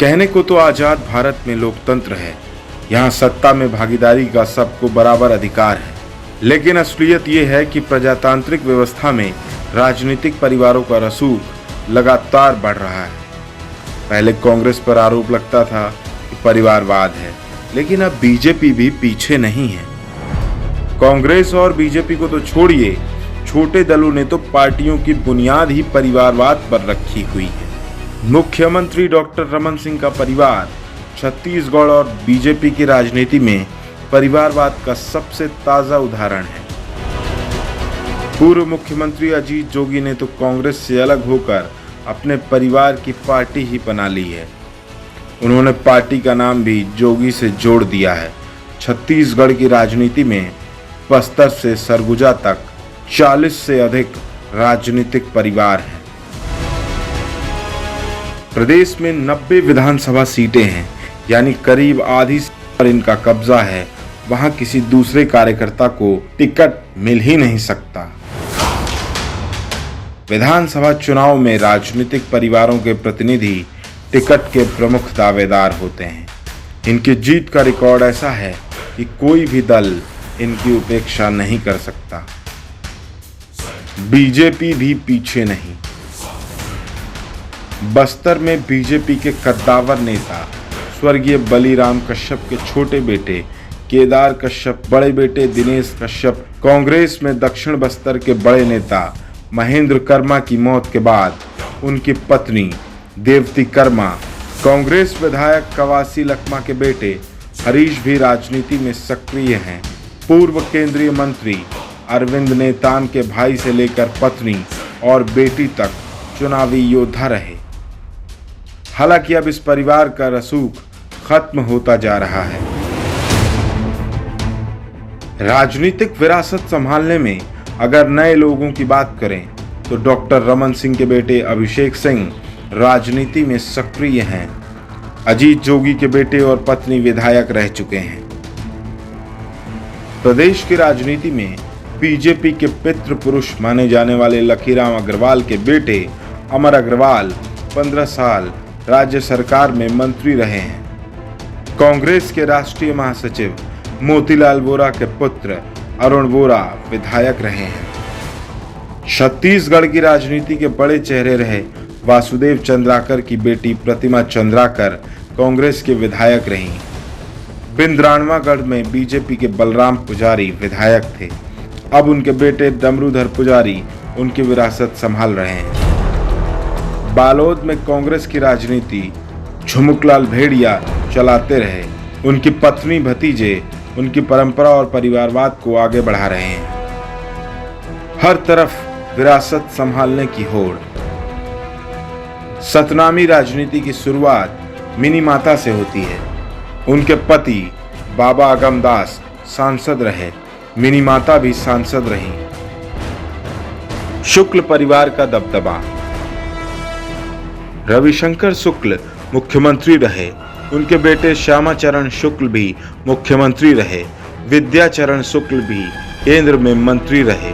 कहने को तो आजाद भारत में लोकतंत्र है, यहाँ सत्ता में भागीदारी का सबको बराबर अधिकार है, लेकिन असलियत ये है कि प्रजातांत्रिक व्यवस्था में राजनीतिक परिवारों का रसूख लगातार बढ़ रहा है। पहले कांग्रेस पर आरोप लगता था कि परिवारवाद है, लेकिन अब बीजेपी भी पीछे नहीं है। कांग्रेस और बीजेपी को तो छोड़िए, छोटे दलों ने तो पार्टियों की बुनियाद ही परिवारवाद पर रखी हुई है। मुख्यमंत्री डॉक्टर रमन सिंह का परिवार छत्तीसगढ़ और बीजेपी की राजनीति में परिवारवाद का सबसे ताजा उदाहरण है। पूर्व मुख्यमंत्री अजीत जोगी ने तो कांग्रेस से अलग होकर अपने परिवार की पार्टी ही बना ली है। उन्होंने पार्टी का नाम भी जोगी से जोड़ दिया है। छत्तीसगढ़ की राजनीति में बस्तर से सरगुजा तक 40 से अधिक राजनीतिक परिवार हैं। प्रदेश में 90 विधानसभा सीटें हैं, यानी करीब आधी पर इनका कब्जा है। वहां किसी दूसरे कार्यकर्ता को टिकट मिल ही नहीं सकता। विधानसभा चुनाव में राजनीतिक परिवारों के प्रतिनिधि टिकट के प्रमुख दावेदार होते हैं। इनकी जीत का रिकॉर्ड ऐसा है कि कोई भी दल इनकी उपेक्षा नहीं कर सकता। बीजेपी भी पीछे नहीं। बस्तर में बीजेपी के कद्दावर नेता स्वर्गीय बलीराम कश्यप के छोटे बेटे केदार कश्यप, बड़े बेटे दिनेश कश्यप, कांग्रेस में दक्षिण बस्तर के बड़े नेता महेंद्र कर्मा की मौत के बाद उनकी पत्नी देवती कर्मा, कांग्रेस विधायक कवासी लखमा के बेटे हरीश भी राजनीति में सक्रिय हैं। पूर्व केंद्रीय मंत्री अरविंद नेतान के भाई से लेकर पत्नी और बेटी तक चुनावी योद्धा रहे। हालांकि अब इस परिवार का रसूख खत्म होता जा रहा है। राजनीतिक विरासत संभालने में अगर नए लोगों की बात करें तो डॉक्टर रमन सिंह के बेटे अभिषेक सिंह राजनीति में सक्रिय हैं। अजीत जोगी के बेटे और पत्नी विधायक रह चुके हैं। प्रदेश की राजनीति में बीजेपी के पितृ पुरुष माने जाने वाले लखीराम अग्रवाल के बेटे अमर अग्रवाल 15 साल राज्य सरकार में मंत्री रहे हैं। कांग्रेस के राष्ट्रीय महासचिव मोतीलाल वोरा के पुत्र अरुण वोरा विधायक रहे हैं। छत्तीसगढ़ की राजनीति के बड़े चेहरे रहे वासुदेव चंद्राकर की बेटी प्रतिमा चंद्राकर कांग्रेस के विधायक रहीं। बिंद्राणवागढ़ में बीजेपी के बलराम पुजारी विधायक थे। अब उनके बेटे डमरूधर पुजारी उनकी विरासत संभाल रहे हैं। बालोद में कांग्रेस की राजनीति झुमुकलाल भेड़िया चलाते रहे। उनकी पत्नी भतीजे उनकी परंपरा और परिवारवाद को आगे बढ़ा रहे हैं। हर तरफ विरासत संभालने की होड़। सतनामी राजनीति की शुरुआत मिनी माता से होती है। उनके पति बाबा अगमदास सांसद रहे। मिनी माता भी सांसद रहीं। शुक्ल परिवार का दबदबा। रविशंकर शुक्ल मुख्यमंत्री रहे। उनके बेटे श्यामाचरण शुक्ल भी मुख्यमंत्री रहे। विद्याचरण शुक्ल भी केंद्र में मंत्री रहे।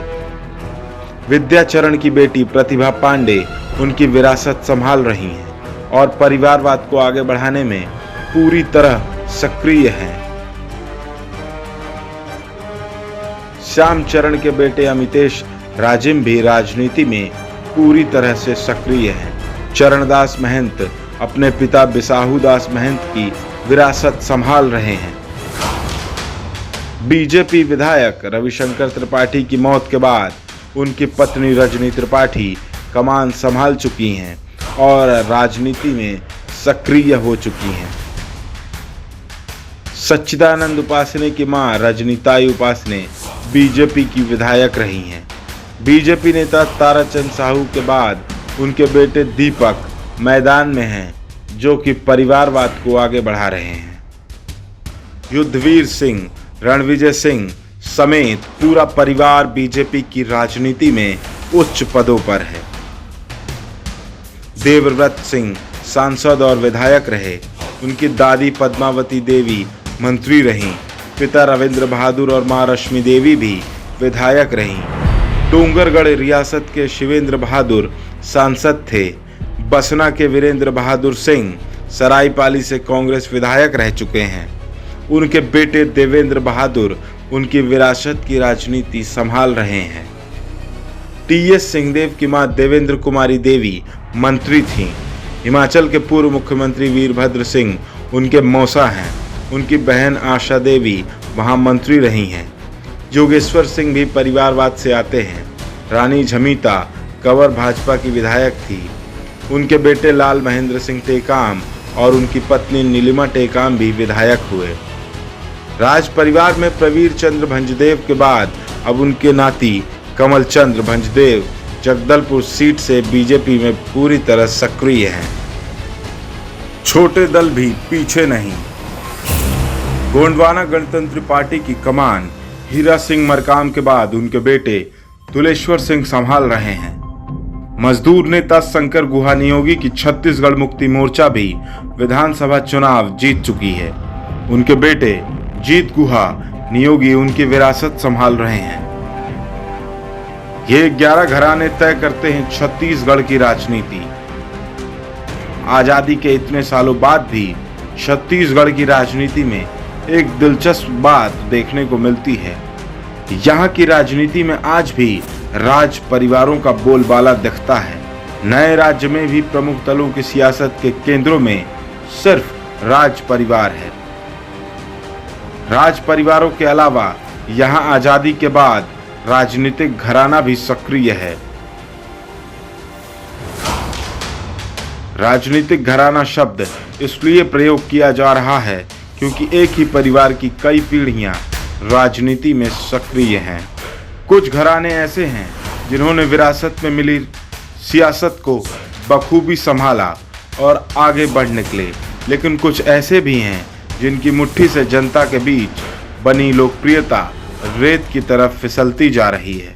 विद्याचरण की बेटी प्रतिभा पांडे उनकी विरासत संभाल रही हैं और परिवारवाद को आगे बढ़ाने में पूरी तरह सक्रिय हैं। श्यामचरण के बेटे अमितेश राजिम भी राजनीति में पूरी तरह से सक्रिय हैं। चरणदास महंत अपने पिता बिसाहूदास महंत की विरासत संभाल रहे हैं। बीजेपी विधायक रविशंकर त्रिपाठी की मौत के बाद उनकी पत्नी रजनी त्रिपाठी कमान संभाल चुकी हैं और राजनीति में सक्रिय हो चुकी हैं। सच्चिदानंद उपासने की मां रजनीताई उपासने बीजेपी की विधायक रही हैं। बीजेपी नेता ताराचंद साहू के बाद उनके बेटे दीपक मैदान में हैं, जो कि परिवारवाद को आगे बढ़ा रहे हैं। युद्धवीर सिंह, रणविजय सिंह समेत पूरा परिवार बीजेपी की राजनीति में उच्च पदों पर है। देवव्रत सिंह सांसद और विधायक रहे। उनकी दादी पद्मावती देवी मंत्री रहीं। पिता रविंद्र बहादुर और मां रश्मि देवी भी विधायक रहीं। डोंगरगढ़ रियासत के शिवेंद्र बहादुर सांसद थे। बसना के वीरेंद्र बहादुर सिंह सरायपाली से कांग्रेस विधायक रह चुके हैं। उनके बेटे देवेंद्र बहादुर उनकी विरासत की राजनीति संभाल रहे हैं। टीएस सिंहदेव की मां देवेंद्र कुमारी देवी मंत्री थीं। हिमाचल के पूर्व मुख्यमंत्री वीरभद्र सिंह उनके मौसा हैं। उनकी बहन आशा देवी वहां मंत्री रही हैं। योगेश्वर सिंह भी परिवारवाद से आते हैं। रानी झमीता कंवर भाजपा की विधायक थी। उनके बेटे लाल महेंद्र सिंह टेकाम और उनकी पत्नी नीलिमा टेकाम भी विधायक हुए। राज परिवार में प्रवीर चंद्र भंजदेव के बाद अब उनके नाती कमल चंद्र भंजदेव जगदलपुर सीट से बीजेपी में पूरी तरह सक्रिय हैं। छोटे दल भी पीछे नहीं। गोंडवाना गणतंत्र पार्टी की कमान हीरा सिंह मरकाम के बाद उनके बेटे तुलेश्वर सिंह संभाल रहे हैं। मजदूर नेता शंकर गुहा नियोगी की छत्तीसगढ़ मुक्ति मोर्चा भी विधानसभा चुनाव जीत चुकी है। उनके बेटे जीत गुहा नियोगी उनकी विरासत संभाल रहे हैं। ये 11 घराने तय करते हैं छत्तीसगढ़ की राजनीति। आजादी के इतने सालों बाद भी छत्तीसगढ़ की राजनीति में एक दिलचस्प बात देखने को मिलती है। यहाँ की राजनीति में आज भी राज परिवारों का बोलबाला दिखता है। नए राज्य में भी प्रमुख दलों की सियासत के केंद्रों में सिर्फ राज परिवार है। राज परिवारों के अलावा यहाँ आजादी के बाद राजनीतिक घराना भी सक्रिय है। राजनीतिक घराना शब्द इसलिए प्रयोग किया जा रहा है क्योंकि एक ही परिवार की कई पीढ़ियां राजनीति में सक्रिय हैं। कुछ घराने ऐसे हैं जिन्होंने विरासत में मिली सियासत को बखूबी संभाला और आगे बढ़ निकले, लेकिन कुछ ऐसे भी हैं जिनकी मुट्ठी से जनता के बीच बनी लोकप्रियता रेत की तरफ फिसलती जा रही है।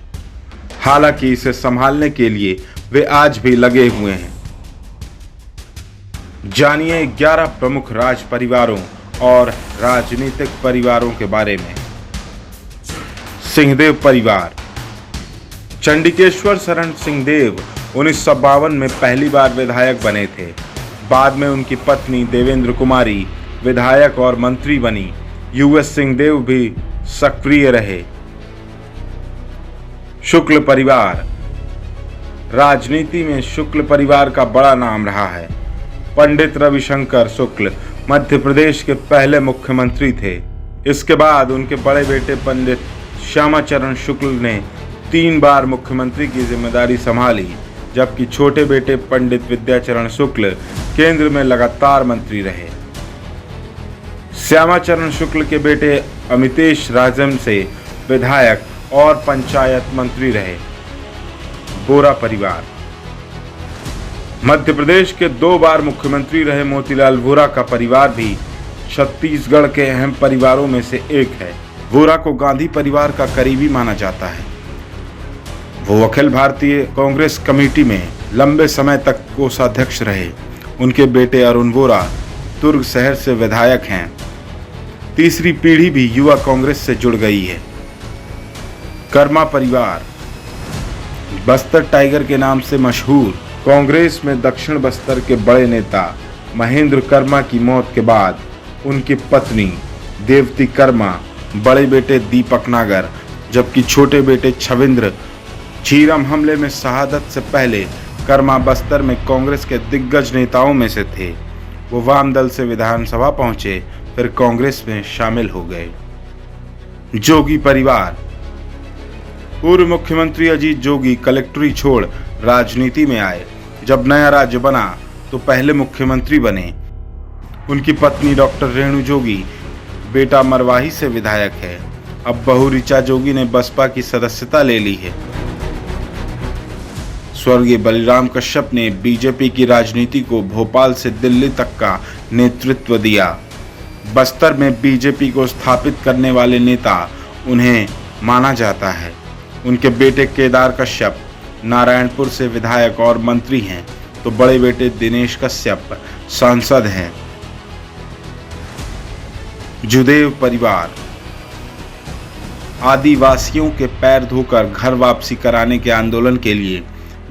हालांकि इसे संभालने के लिए वे आज भी लगे हुए हैं। जानिए 11 प्रमुख राज परिवारों और राजनीतिक परिवारों के बारे में। सिंहदेव परिवार। चंडिकेश्वर शरण सिंहदेव 1952 में पहली बार विधायक बने थे। बाद में उनकी पत्नी देवेंद्र कुमारी विधायक और मंत्री बनी। यूएस सिंहदेव भी सक्रिय रहे। शुक्ल परिवार। राजनीति में शुक्ल परिवार का बड़ा नाम रहा है। पंडित रविशंकर शुक्ल मध्य प्रदेश के पहले मुख्यमंत्री थे। इसके बाद उनके बड़े बेटे पंडित श्यामाचरण शुक्ल ने 3 बार मुख्यमंत्री की जिम्मेदारी संभाली, जबकि छोटे बेटे पंडित विद्याचरण शुक्ल केंद्र में लगातार मंत्री रहे। श्यामाचरण शुक्ल के बेटे अमितेश राजम से विधायक और पंचायत मंत्री रहे। बोरा परिवार। मध्य प्रदेश के 2 बार मुख्यमंत्री रहे मोतीलाल वोरा का परिवार भी छत्तीसगढ़ के अहम परिवारों में से एक है। वोरा को गांधी परिवार का करीबी माना जाता है। वो अखिल भारतीय कांग्रेस कमेटी में लंबे समय तक कोषाध्यक्ष रहे। उनके बेटे अरुण वोरा दुर्ग शहर से विधायक हैं। तीसरी पीढ़ी भी युवा कांग्रेस से जुड़ गई है। कर्मा परिवार। बस्तर टाइगर के नाम से मशहूर कांग्रेस में दक्षिण बस्तर के बड़े नेता महेंद्र कर्मा की मौत के बाद उनकी पत्नी देवती कर्मा, बड़े बेटे दीपक नागर, जबकि छोटे बेटे छविंद्र झीरम हमले में शहादत से पहले कर्मा बस्तर में कांग्रेस के दिग्गज नेताओं में से थे। वो वाम दल से विधानसभा पहुंचे, फिर कांग्रेस में शामिल हो गए। जोगी परिवार। पूर्व मुख्यमंत्री अजीत जोगी कलेक्टरी छोड़ राजनीति में आए। जब नया राज्य बना तो पहले मुख्यमंत्री बने। उनकी पत्नी डॉक्टर रेणु जोगी बेटा मरवाही से विधायक है। अब बहू ऋचा जोगी ने बसपा की सदस्यता ले ली है। स्वर्गीय बलिराम कश्यप ने बीजेपी की राजनीति को भोपाल से दिल्ली तक का नेतृत्व दिया। बस्तर में बीजेपी को स्थापित करने वाले नेता उन्हें माना जाता है। उनके बेटे केदार कश्यप नारायणपुर से विधायक और मंत्री हैं, तो बड़े बेटे दिनेश कश्यप सांसद हैं। जुदेव परिवार। आदिवासियों के पैर धोकर घर वापसी कराने के आंदोलन के लिए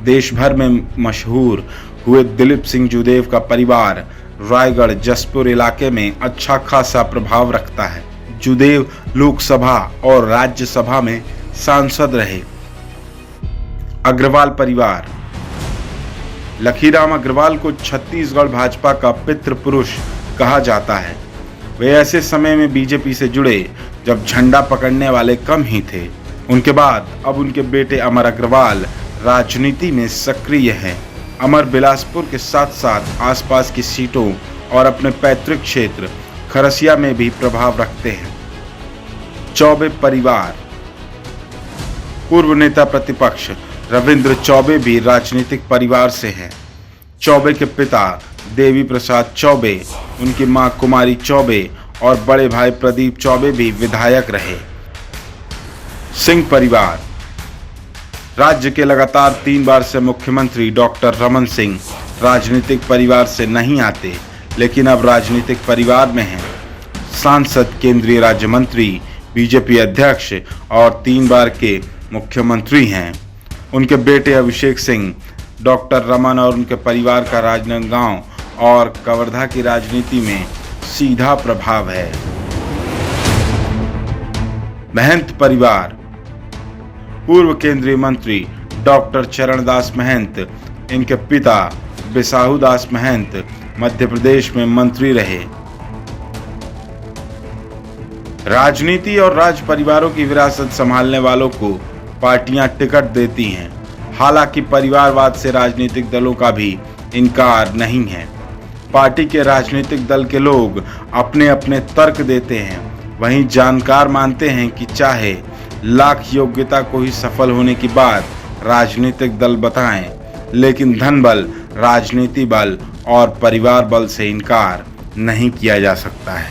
देश भर में मशहूर हुए दिलीप सिंह जुदेव का परिवार रायगढ़ जसपुर इलाके में अच्छा खासा प्रभाव रखता है। जूदेव लोकसभा और राज्यसभा में सांसद रहे। अग्रवाल परिवार। लखीराम अग्रवाल को छत्तीसगढ़ भाजपा का पितृ पुरुष कहा जाता है। वे ऐसे समय में बीजेपी से जुड़े जब झंडा पकड़ने वाले कम ही थे। उनके बाद अब उनके बेटे अमर अग्रवाल राजनीति में सक्रिय हैं। अमर बिलासपुर के साथ साथ आसपास की सीटों और अपने पैतृक क्षेत्र खरसिया में भी प्रभाव रखते हैं। चौबे परिवार। पूर्व नेता प्रतिपक्ष रविंद्र चौबे भी राजनीतिक परिवार से हैं। चौबे के पिता देवी प्रसाद चौबे, उनकी मां कुमारी चौबे और बड़े भाई प्रदीप चौबे भी विधायक रहे। सिंह परिवार। राज्य के लगातार 3 बार से मुख्यमंत्री डॉक्टर रमन सिंह राजनीतिक परिवार से नहीं आते, लेकिन अब राजनीतिक परिवार में हैं। सांसद, केंद्रीय राज्य मंत्री, बीजेपी अध्यक्ष और 3 बार के मुख्यमंत्री हैं। उनके बेटे अभिषेक सिंह, डॉक्टर रमन और उनके परिवार का राजनांदगांव और कवर्धा की राजनीति में सीधा प्रभाव है। महंत परिवार। पूर्व केंद्रीय मंत्री डॉक्टर चरणदास महंत, इनके पिता बिसाहूदास महंत मध्य प्रदेश में मंत्री रहे। राजनीति और राज परिवारों की विरासत संभालने वालों को पार्टियां टिकट देती हैं। हालांकि परिवारवाद से राजनीतिक दलों का भी इनकार नहीं है। पार्टी के राजनीतिक दल के लोग अपने अपने तर्क देते हैं। वहीं जानकार मानते हैं कि चाहे लाख योग्यता को ही सफल होने की बात राजनीतिक दल बताएं, लेकिन धन बल, राजनीति बल और परिवार बल से इनकार नहीं किया जा सकता है।